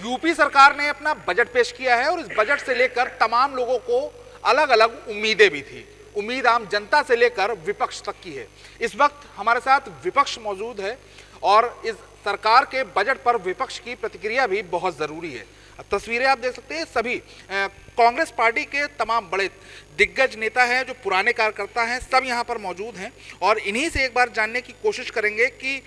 UP सरकार ने अपना बजट पेश किया है और इस बजट से लेकर तमाम लोगों को अलग अलग उम्मीदें भी थी। उम्मीद आम जनता से लेकर विपक्ष तक की है। इस वक्त हमारे साथ विपक्ष मौजूद है और इस सरकार के बजट पर विपक्ष की प्रतिक्रिया भी बहुत जरूरी है। तस्वीरें आप देख सकते हैं, सभी कांग्रेस पार्टी के तमाम बड़े दिग्गज नेता हैं, जो पुराने कार्यकर्ता हैं, सब यहाँ पर मौजूद हैं और इन्हीं से एक बार जानने की कोशिश करेंगे कि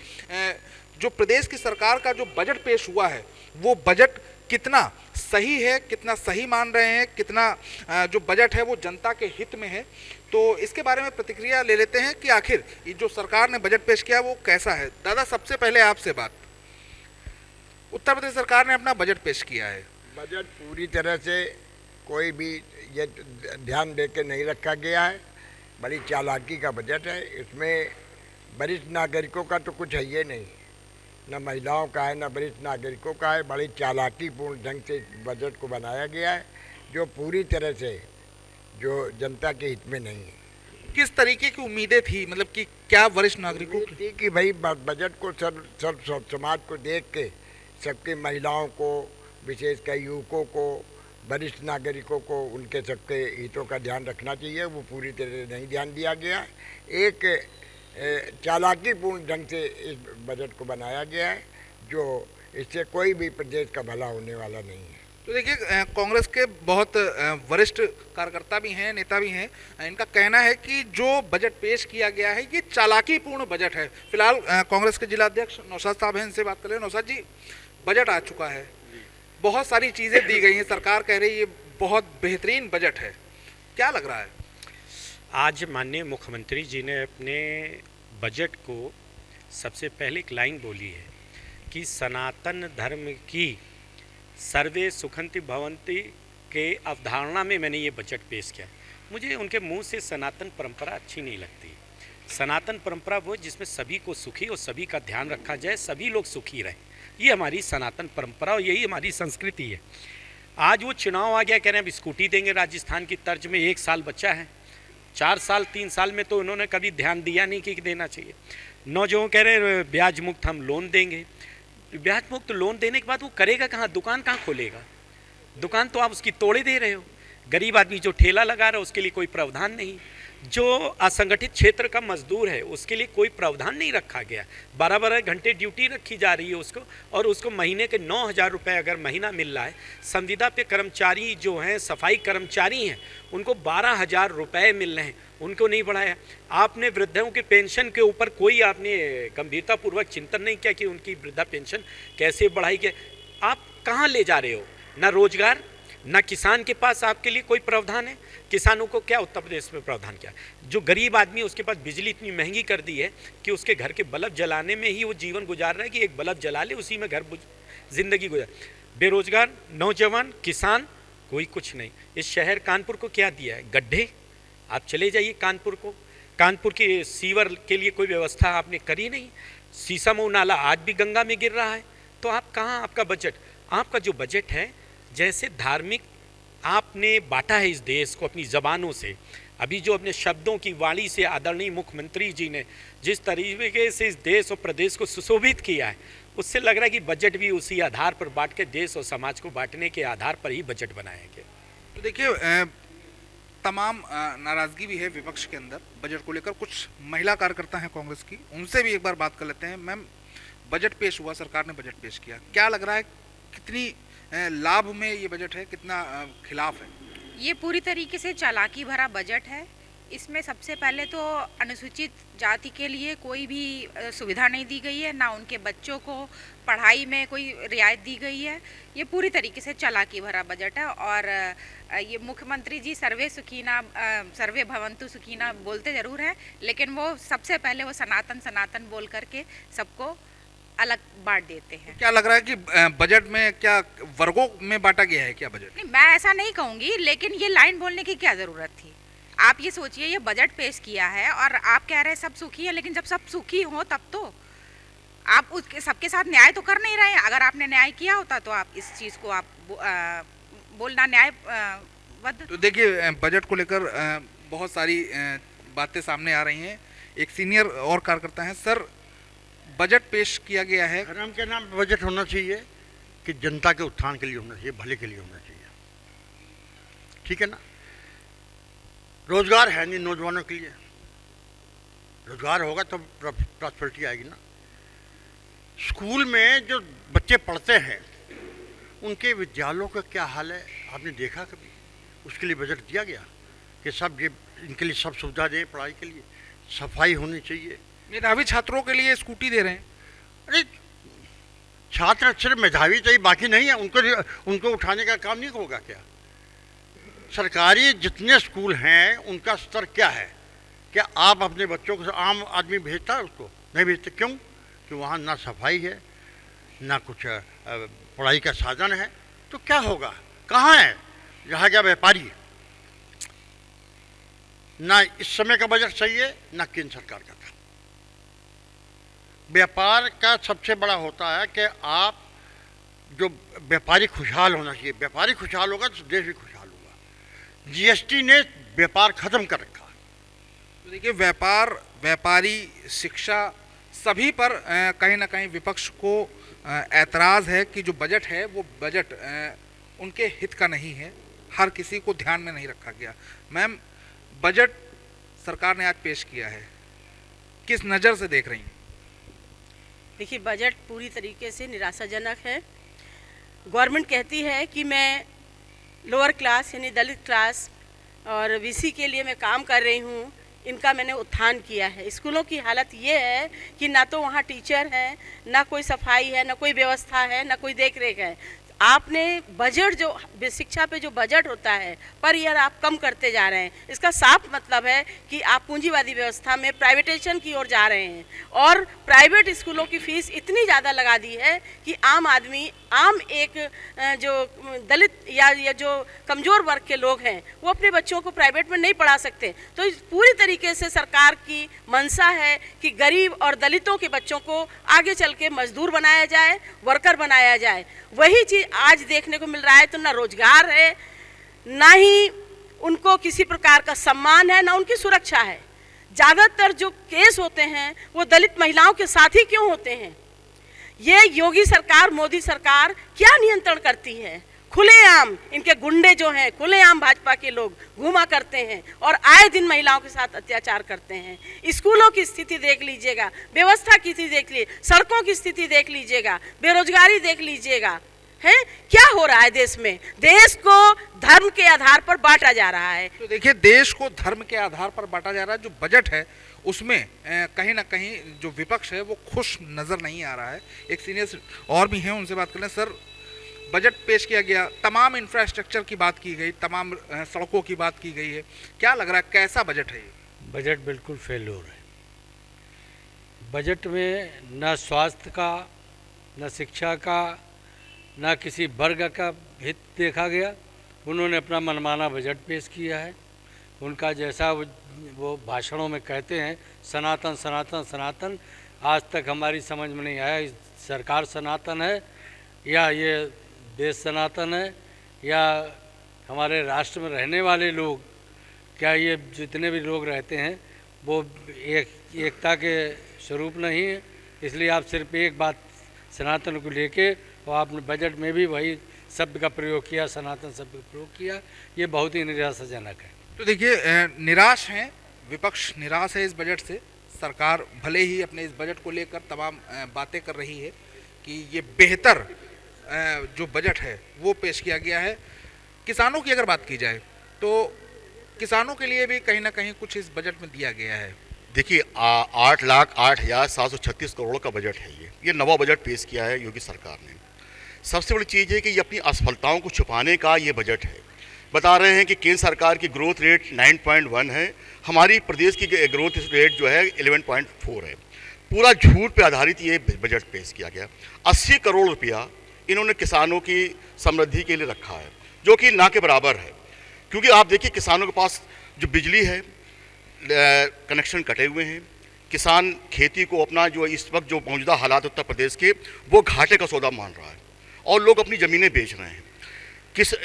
जो प्रदेश की सरकार का जो बजट पेश हुआ है वो बजट कितना सही है, कितना सही मान रहे हैं, कितना जो बजट है वो जनता के हित में है। तो इसके बारे में प्रतिक्रिया ले लेते हैं कि आखिर ये जो सरकार ने बजट पेश किया वो कैसा है। दादा, सबसे पहले आपसे बात, उत्तर प्रदेश सरकार ने अपना बजट पेश किया है। बजट पूरी तरह से कोई भी ये ध्यान दे के नहीं रखा गया है, बड़ी चालाकी का बजट है। इसमें वरिष्ठ नागरिकों का तो कुछ है ही नहीं, न महिलाओं का है न वरिष्ठ नागरिकों का है। बड़ी चालाकीपूर्ण ढंग से बजट को बनाया गया है जो पूरी तरह से जो जनता के हित में नहीं है। किस तरीके की उम्मीदें थी, मतलब कि क्या वरिष्ठ नागरिकों की थी कि भाई बजट को सब समाज को देख के सबके महिलाओं को, विशेषकर युवकों को, वरिष्ठ नागरिकों को, उनके सबके हितों का ध्यान रखना चाहिए। वो पूरी तरह से नहीं ध्यान दिया गया। एक चालाकीपूर्ण ढंग से इस बजट को बनाया गया है जो इससे कोई भी प्रदेश का भला होने वाला नहीं है। तो देखिए, कांग्रेस के बहुत वरिष्ठ कार्यकर्ता भी हैं, नेता भी हैं, इनका कहना है कि जो बजट पेश किया गया है ये चालाकीपूर्ण बजट है। फिलहाल कांग्रेस के जिला अध्यक्ष नौशाद साहब हैं, इनसे बात कर रहे हैं। नौशाद जी, बजट आ चुका है, बहुत सारी चीज़ें दी गई हैं, सरकार कह रही है ये बहुत बेहतरीन बजट है, क्या लग रहा है? आज माननीय मुख्यमंत्री जी ने अपने बजट को सबसे पहले एक लाइन बोली है कि सनातन धर्म की सर्वे सुखंति भवंती के अवधारणा में मैंने ये बजट पेश किया। मुझे उनके मुंह से सनातन परंपरा अच्छी नहीं लगती। सनातन परंपरा वो जिसमें सभी को सुखी और सभी का ध्यान रखा जाए, सभी लोग सुखी रहें, ये हमारी सनातन परंपरा और यही हमारी संस्कृति है। आज वो चुनाव आ गया, कह रहे हैं अब स्कूटी देंगे राजस्थान की तर्ज में। 1 साल बच्चा है, 4 साल 3 साल में तो उन्होंने कभी ध्यान दिया नहीं कि देना चाहिए। नौजवान कह रहे हैं ब्याज मुक्त हम लोन देंगे। ब्याज मुक्त लोन देने के बाद वो करेगा कहाँ, दुकान कहाँ खोलेगा? दुकान तो आप उसकी तोड़े दे रहे हो। गरीब आदमी जो ठेला लगा रहा है उसके लिए कोई प्रावधान नहीं। जो असंगठित क्षेत्र का मजदूर है उसके लिए कोई प्रावधान नहीं रखा गया। 12-12 घंटे ड्यूटी रखी जा रही है उसको, और उसको महीने के 9,000 रुपये अगर महीना मिल रहा है। संविदा पे कर्मचारी जो हैं, सफाई कर्मचारी हैं, उनको 12,000 रुपये मिल रहे हैं, उनको नहीं बढ़ाया। आपने वृद्धों के पेंशन के ऊपर कोई आपने गंभीरतापूर्वक चिंतन नहीं किया कि उनकी वृद्धा पेंशन कैसे बढ़ाई गई। आप कहाँ ले जा रहे हो? ना रोजगार, ना किसान के पास आपके लिए कोई प्रावधान है। किसानों को क्या उत्तर प्रदेश में प्रावधान क्या? जो गरीब आदमी उसके पास बिजली इतनी महंगी कर दी है कि उसके घर के बल्ब जलाने में ही वो जीवन गुजार रहा है कि एक बल्ब जला ले उसी में घर जिंदगी गुजार। बेरोजगार, नौजवान, किसान, कोई कुछ नहीं। इस शहर कानपुर को क्या दिया है? गड्ढे। आप चले जाइए कानपुर को, कानपुर के सीवर के लिए कोई व्यवस्था आपने करी नहीं। शीशमऊ नाला आज भी गंगा में गिर रहा है। तो आप कहाँ, आपका बजट, आपका जो बजट है, जैसे धार्मिक आपने बांटा है इस देश को अपनी ज़बानों से। अभी जो अपने शब्दों की वाणी से आदरणीय मुख्यमंत्री जी ने जिस तरीके से इस देश और प्रदेश को सुशोभित किया है, उससे लग रहा है कि बजट भी उसी आधार पर बांट के, देश और समाज को बांटने के आधार पर ही बजट बनाया गया। तो देखिए, तमाम नाराज़गी भी है विपक्ष के अंदर बजट को लेकर। कुछ महिला कार्यकर्ता हैं कांग्रेस की, उनसे भी एक बार बात कर लेते हैं। मैम, बजट पेश हुआ, सरकार ने बजट पेश किया, क्या लग रहा है कितनी लाभ में ये बजट है, कितना खिलाफ है? ये पूरी तरीके से चालाकी भरा बजट है। इसमें सबसे पहले तो अनुसूचित जाति के लिए कोई भी सुविधा नहीं दी गई है, ना उनके बच्चों को पढ़ाई में कोई रियायत दी गई है। ये पूरी तरीके से चालाकी भरा बजट है। और ये मुख्यमंत्री जी सर्वे सुखीना, सर्वे भवंतु सुखीना बोलते ज़रूर हैं, लेकिन वो सबसे पहले वो सनातन सनातन बोल करके सबको अलग बांट देते हैं। क्या लग रहा है कि बजट में क्या वर्गों में बांटा गया है क्या बजट? नहीं, मैं ऐसा नहीं कहूँगी, लेकिन ये लाइन बोलने की क्या ज़रूरत थी? आप ये सोचिए, ये बजट पेश किया है और आप कह रहे हैं सब सुखी है, लेकिन जब सब सुखी हो तब तो आप उसके सबके साथ न्याय तो कर नहीं रहे हैं। अगर आपने न्याय किया होता तो आप इस चीज़ को आप बोलना न्यायबद्ध। तो देखिए, बजट को लेकर बहुत सारी बातें सामने आ रही हैं। एक सीनियर और कार्यकर्ता हैं। सर, बजट पेश किया गया है, हराम के नाम बजट होना चाहिए। कि जनता के उत्थान के लिए होना चाहिए, भले के लिए होना चाहिए, ठीक है ना। रोजगार है नहीं नौजवानों के लिए, रोजगार होगा तो प्रॉस्पेरिटी आएगी ना। स्कूल में जो बच्चे पढ़ते हैं उनके विद्यालयों का क्या हाल है, आपने देखा कभी? उसके लिए बजट दिया गया कि सब ये इनके लिए सब सुविधा दें, पढ़ाई के लिए सफाई होनी चाहिए। मेधावी छात्रों के लिए स्कूटी दे रहे हैं। अरे छात्र सिर्फ मेधावी चाहिए, बाकी नहीं है, उनको उठाने का काम नहीं होगा क्या? सरकारी जितने स्कूल हैं उनका स्तर क्या है? क्या आप अपने बच्चों को, आम आदमी भेजता है उसको? नहीं भेजते। क्यों? कि वहाँ ना सफाई है, ना कुछ पढ़ाई का साधन है, तो क्या होगा? कहाँ है? रहा गया व्यापारी। ना इस समय का बजट सही है, ना केंद्र सरकार का था। व्यापार का सबसे बड़ा होता है कि आप जो व्यापारी खुशहाल होना चाहिए, व्यापारी खुशहाल होगा तो देश भी खुशहाल होगा। जीएसटी ने व्यापार खत्म कर रखा। तो देखिए, व्यापारी, शिक्षा, सभी पर कहीं ना कहीं विपक्ष को ऐतराज़ है कि जो बजट है वो बजट उनके हित का नहीं है, हर किसी को ध्यान में नहीं रखा गया। मैम, बजट सरकार ने आज पेश किया है, किस नज़र से देख रही हैं? देखिए, बजट पूरी तरीके से निराशाजनक है। गवर्नमेंट कहती है कि मैं लोअर क्लास यानी दलित क्लास और बीसी के लिए मैं काम कर रही हूँ, इनका मैंने उत्थान किया है। स्कूलों की हालत ये है कि ना तो वहाँ टीचर है, ना कोई सफाई है, ना कोई व्यवस्था है, ना कोई देख रेख है। आपने बजट जो शिक्षा पे जो बजट होता है पर ईयर आप कम करते जा रहे हैं। इसका साफ मतलब है कि आप पूंजीवादी व्यवस्था में प्राइवेटाइजेशन की ओर जा रहे हैं और प्राइवेट स्कूलों की फीस इतनी ज़्यादा लगा दी है कि आम आदमी, आम एक जो दलित या जो कमज़ोर वर्ग के लोग हैं वो अपने बच्चों को प्राइवेट में नहीं पढ़ा सकते। तो इस पूरी तरीके से सरकार की मंशा है कि गरीब और दलितों के बच्चों को आगे चल के मजदूर बनाया जाए, वर्कर बनाया जाए। वही चीज़ आज देखने को मिल रहा है। तो ना रोजगार है, ना ही उनको किसी प्रकार का सम्मान है, ना उनकी सुरक्षा है। ज़्यादातर जो केस होते हैं वो दलित महिलाओं के साथ ही क्यों होते हैं? ये योगी सरकार, मोदी सरकार क्या नियंत्रण करती है? खुलेआम इनके गुंडे जो हैं, खुलेआम भाजपा के लोग घूमा करते हैं और आए दिन महिलाओं के साथ अत्याचार करते हैं। स्कूलों की स्थिति देख लीजिएगा, व्यवस्था की स्थिति देख लीजिए, सड़कों की स्थिति देख लीजिएगा, बेरोजगारी देख लीजिएगा। है क्या हो रहा है देश में? देश को धर्म के आधार पर बांटा जा रहा है। तो देखिए, देश को धर्म के आधार पर बांटा जा रहा है। जो बजट है उसमें कहीं ना कहीं जो विपक्ष है वो खुश नज़र नहीं आ रहा है। एक सीनियर और भी हैं, उनसे बात कर लें। सर, बजट पेश किया गया, तमाम इंफ्रास्ट्रक्चर की बात की गई, तमाम सड़कों की बात की गई है, क्या लग रहा है कैसा बजट है ये? बजट बिल्कुल फेल्योर है। बजट में न स्वास्थ्य का, न शिक्षा का, न किसी वर्ग का हित देखा गया। उन्होंने अपना मनमाना बजट पेश किया है। उनका जैसा वो भाषणों में कहते हैं, सनातन सनातन सनातन, आज तक हमारी समझ में नहीं आया सरकार सनातन है या ये देश सनातन है या हमारे राष्ट्र में रहने वाले लोग, क्या ये जितने भी लोग रहते हैं वो एकता के स्वरूप नहीं है। इसलिए आप सिर्फ एक बात सनातन को लेके और आपने बजट में भी वही शब्द का प्रयोग किया, सनातन शब्द का प्रयोग किया। ये बहुत ही निराशाजनक है। तो देखिए, निराश हैं विपक्ष, निराश है इस बजट से। सरकार भले ही अपने इस बजट को लेकर तमाम बातें कर रही है कि ये बेहतर जो बजट है वो पेश किया गया है। किसानों की अगर बात की जाए तो किसानों के लिए भी कहीं ना कहीं कुछ इस बजट में दिया गया है। देखिए, 8,08,736 करोड़ का बजट है। ये नवा बजट पेश किया है योगी सरकार ने। सबसे बड़ी चीज़ है कि ये अपनी असफलताओं को छुपाने का ये बजट है। बता रहे हैं कि केंद्र सरकार की ग्रोथ रेट 9.1 है, हमारी प्रदेश की ग्रोथ रेट जो है 11.4 है। पूरा झूठ पे आधारित ये बजट पेश किया गया। 80 करोड़ रुपया इन्होंने किसानों की समृद्धि के लिए रखा है, जो कि ना के बराबर है। क्योंकि आप देखिए, किसानों के पास जो बिजली है, कनेक्शन कटे हुए हैं। किसान खेती को अपना जो इस वक्त जो मौजूदा हालात उत्तर प्रदेश के, वो घाटे का सौदा मान रहा है और लोग अपनी ज़मीनें बेच रहे हैं।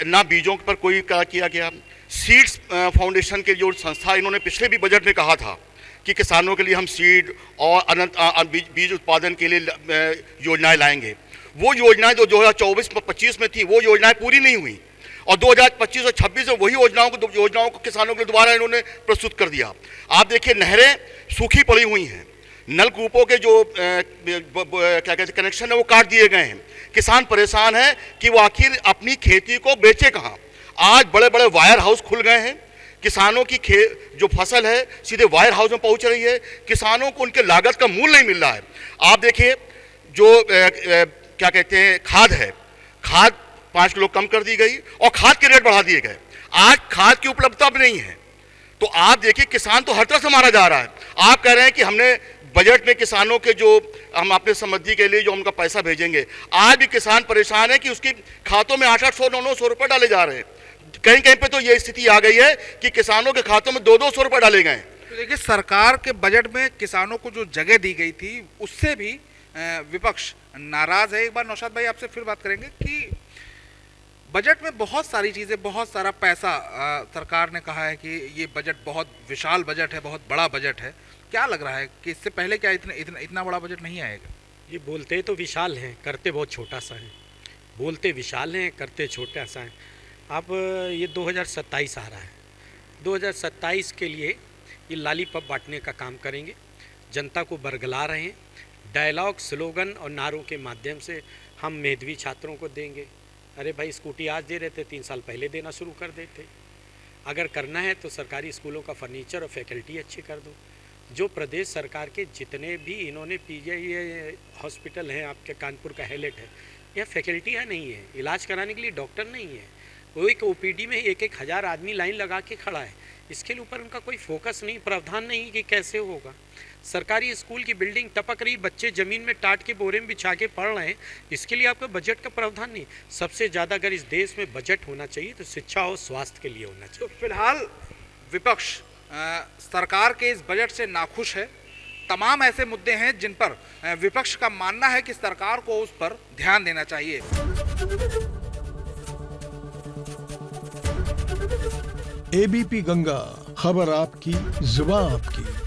ना बीजों पर कोई किया गया। सीड्स फाउंडेशन के जो संस्था, इन्होंने पिछले भी बजट में कहा था कि किसानों के लिए हम सीड और बीज उत्पादन के लिए योजनाएं लाएंगे। वो योजनाएं जो 2024-25 में थी वो योजनाएं पूरी नहीं हुई, और 2025 और 26 में वही योजनाओं को किसानों के लिए दोबारा इन्होंने प्रस्तुत कर दिया। आप देखिए, नहरें सूखी पड़ी हुई हैं, नलकूपों के जो क्या कहते हैं कनेक्शन है वो काट दिए गए हैं। किसान परेशान है कि वो आखिर अपनी खेती को बेचे कहाँ। आज बड़े बड़े वायर हाउस खुल गए हैं, किसानों की जो फसल है सीधे वायर हाउस में पहुंच रही है, किसानों को उनके लागत का मूल्य नहीं मिल रहा है। आप देखिए, जो क्या कहते हैं खाद है, खाद 5 किलो कम कर दी गई और खाद के रेट बढ़ा दिए गए। आज खाद की उपलब्धता भी नहीं है। तो आप देखिए, किसान तो हर तरह से मारा जा रहा है। आप कह रहे हैं कि हमने बजट में किसानों के जो हम अपने समृद्धि के लिए जो उनका पैसा भेजेंगे, आज भी किसान परेशान है कि उसके खातों में 800-900 रुपये डाले जा रहे हैं। कहीं कहीं पे तो ये स्थिति आ गई है कि किसानों के खातों में 200 रुपये डाले गए। तो देखिए, सरकार के बजट में किसानों को जो जगह दी गई थी उससे भी विपक्ष नाराज है। एक बार नौशाद भाई आपसे फिर बात करेंगे कि बजट में बहुत सारी चीज़ें, बहुत सारा पैसा, सरकार ने कहा है कि ये बजट बहुत विशाल बजट है, बहुत बड़ा बजट है। क्या लग रहा है कि इससे पहले क्या इतना बड़ा बजट नहीं आएगा? ये बोलते तो विशाल हैं, करते बहुत छोटा सा है। बोलते विशाल हैं, करते छोटा सा है। अब ये 2027 आ रहा है, 2027 के लिए ये लॉलीपॉप बांटने का काम करेंगे, जनता को बरगला रहे हैं। डायलॉग, स्लोगन और नारों के माध्यम से हम मेधावी छात्रों को देंगे। अरे भाई, स्कूटी आज दे रहे थे, 3 साल पहले देना शुरू कर देते। अगर करना है तो सरकारी स्कूलों का फर्नीचर और फैकल्टी अच्छी कर दो। जो प्रदेश सरकार के जितने भी इन्होंने पीजीआई हॉस्पिटल हैं, आपके कानपुर का हैलेट है, यह फैकल्टियाँ नहीं है, इलाज कराने के लिए डॉक्टर नहीं है। वो एक ओपीडी में 1-1 हज़ार आदमी लाइन लगा के खड़ा है। इसके ऊपर उनका कोई फोकस नहीं, प्रावधान नहीं कि कैसे होगा। सरकारी स्कूल की बिल्डिंग टपक रही, बच्चे ज़मीन में टाट के बोरे में बिछा के पढ़ रहे हैं, इसके लिए आपका बजट का प्रावधान नहीं। सबसे ज़्यादा अगर इस देश में बजट होना चाहिए तो शिक्षा और स्वास्थ्य के लिए होना चाहिए। तो फिलहाल विपक्ष सरकार के इस बजट से नाखुश है। तमाम ऐसे मुद्दे हैं जिन पर विपक्ष का मानना है कि सरकार को उस पर ध्यान देना चाहिए। एबीपी गंगा, खबर आपकी, जुबान आपकी।